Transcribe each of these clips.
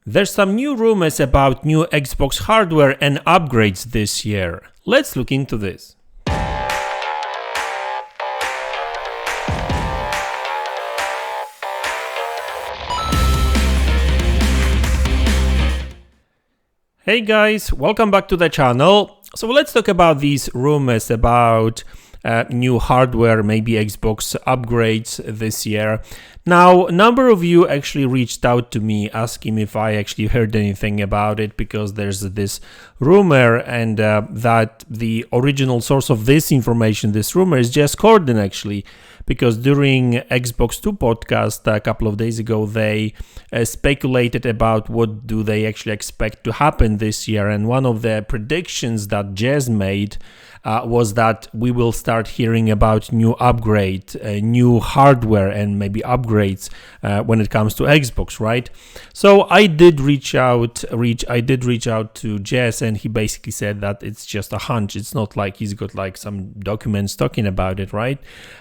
There's some new rumors about new Xbox hardware and upgrades this year. Let's look into this. Hey guys, welcome back to the channel. So let's talk about these rumors about new hardware, maybe Xbox upgrades this year. Now, a number of you actually reached out to me asking if I actually heard anything about it, because there's this rumor and that the original source of this information, this rumor, is Jez Corden actually, because during Xbox 2 podcast a couple of days ago, they speculated about what do they actually expect to happen this year. And one of the predictions that Jez made was that we will start hearing about new upgrade, new hardware, and maybe upgrades when it comes to Xbox, right? So I did reach out to Jez, and he basically said that it's just a hunch. It's not like he's got like some documents talking about it, right?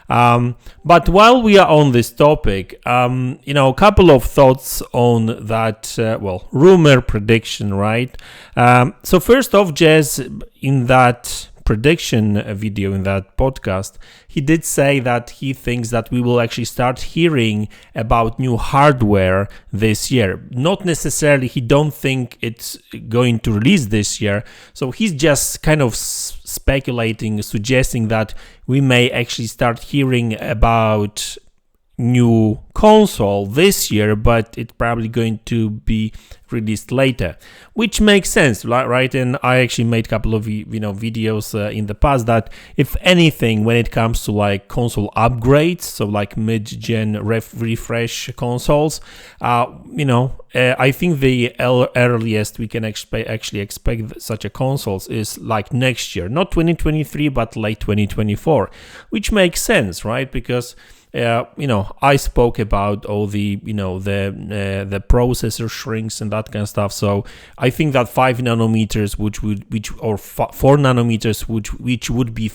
But while we are on this topic, a couple of thoughts on that, rumor prediction, right? So first off, Jez, in that prediction video, in that podcast, he did say that he thinks that we will actually start hearing about new hardware this year. Not necessarily, he don't think it's going to release this year. So he's just kind of speculating, suggesting that we may actually start hearing about new console this year, but it's probably going to be released later, which makes sense, right? And I actually made a couple of videos in the past that if anything, when it comes to like console upgrades, so like mid-gen refresh consoles, I think the earliest we can actually expect such a consoles is like next year, not 2023 but late 2024, which makes sense, right? Because I spoke about all the the processor shrinks and that kind of stuff. So I think that 5 nanometers, or 4 nanometers, which would be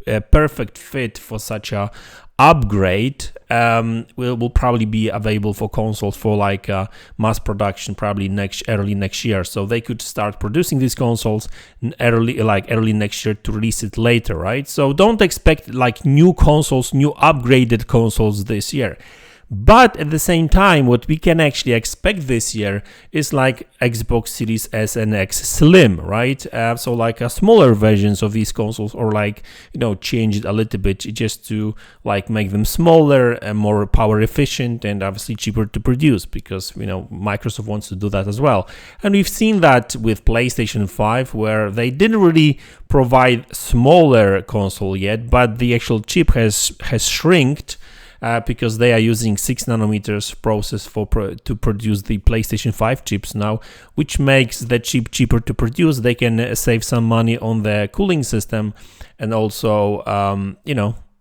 a perfect fit for such a upgrade, will probably be available for consoles for like mass production probably early next year. So they could start producing these consoles early next year to release it later, right? So don't expect like new consoles, new upgraded consoles this year. But at the same time, what we can actually expect this year is like Xbox Series S and X Slim, right? So like smaller versions of these consoles, or like, change it a little bit just to like make them smaller and more power efficient and obviously cheaper to produce, because, Microsoft wants to do that as well. And we've seen that with PlayStation 5, where they didn't really provide smaller console yet, but the actual chip has shrinked. Because they are using 6 nanometers process to produce the PlayStation 5 chips now, which makes the chip cheaper to produce. They can save some money on the cooling system, and also,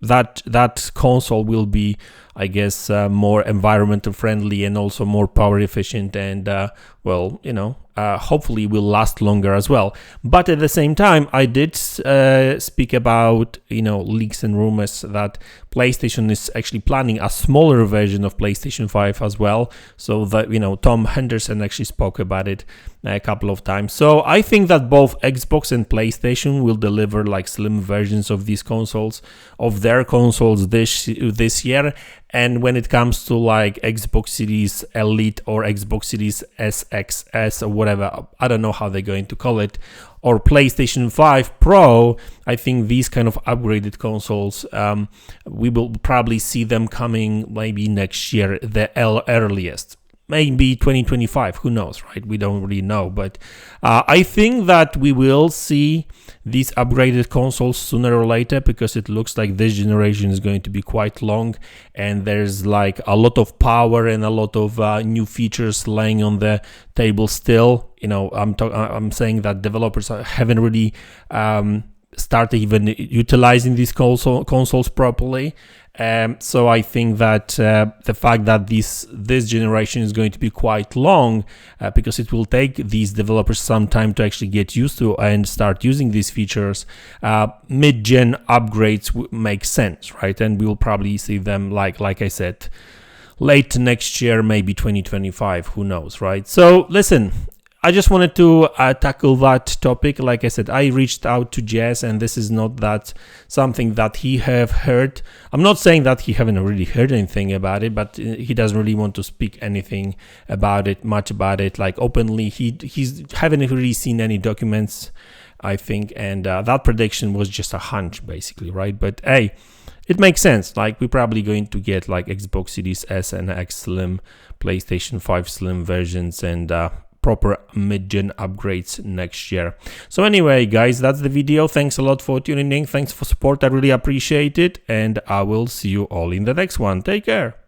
that console will be, I guess, more environmental friendly and also more power efficient, and hopefully will last longer as well. But at the same time, I did speak about leaks and rumors that PlayStation is actually planning a smaller version of PlayStation 5 as well. So that Tom Henderson actually spoke about it a couple of times. So I think that both Xbox and PlayStation will deliver like slim versions of these consoles, of their consoles this year. And when it comes to like Xbox Series Elite or Xbox Series SXS or whatever, I don't know how they're going to call it, or PlayStation 5 Pro, I think these kind of upgraded consoles, we will probably see them coming maybe next year, the earliest. Maybe 2025, who knows, right? We don't really know, but I think that we will see these upgraded consoles sooner or later, because it looks like this generation is going to be quite long, and there's like a lot of power and a lot of new features laying on the table still. I'm saying that developers haven't really started even utilizing these consoles properly. So I think that the fact that this generation is going to be quite long, because it will take these developers some time to actually get used to and start using these features, mid-gen upgrades make sense, right? And we will probably see them, like I said, late next year, maybe 2025, who knows, right? So listen, I just wanted to tackle that topic. Like I said, I reached out to Jazz, and this is not that something that he have heard. I'm not saying that he haven't really heard anything about it, but he doesn't really want to speak anything about it, much about it, like openly. He's haven't really seen any documents, I think, and that prediction was just a hunch, basically, right? But hey, it makes sense. Like, we're probably going to get like Xbox Series S and X Slim, PlayStation 5 Slim versions, and proper mid-gen upgrades next year. So anyway, guys, that's the video. Thanks a lot for tuning in. Thanks for support. I really appreciate it. And I will see you all in the next one. Take care.